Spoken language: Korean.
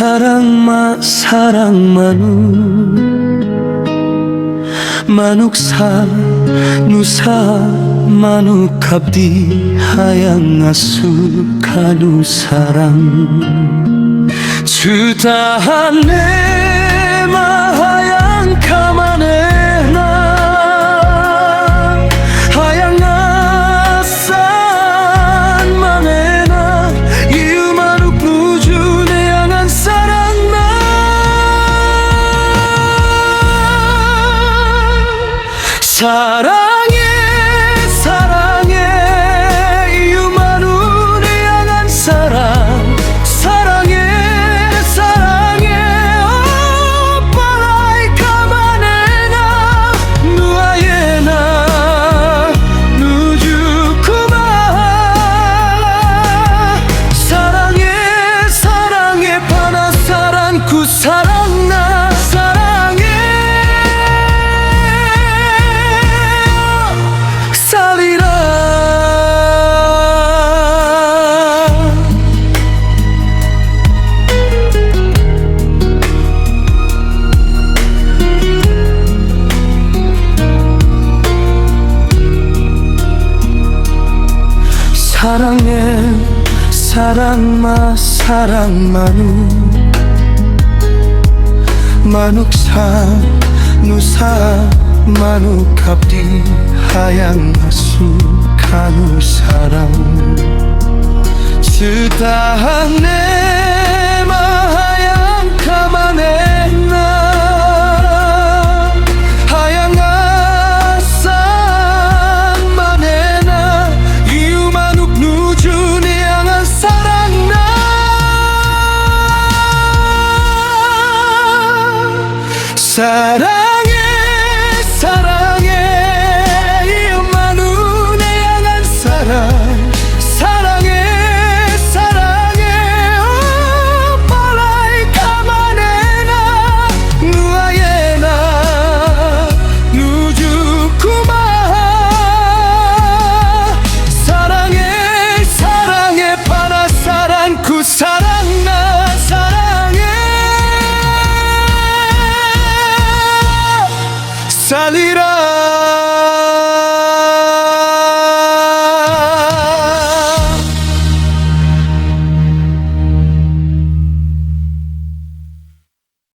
사랑마 사랑마누 만욱사 누사 만욱합디 하양아수 가누 사랑 주다하네 마하양 가마네나 하양아산 마네나 이유만욱 누주네 양한 사랑나 사랑해 사랑해 이유만우 내 향한 사랑 사랑해 사랑해 오빠라이 가마네나 누아예나 누주쿠마 사랑해 사랑해 파나사란 구사랑나 사랑해 사랑해 사랑마 사랑마누 만욱사 누사 만욱합디 하양하수 가누 사랑 주다하네 마하양 가마네나 사랑해 사랑해 이엄마누 내 향한 사랑 사랑해 사랑해 오빠라이 가마네나 누아예나 누주쿠마 사랑해 사랑해 파나사란 구사랑나 사랑해 살리라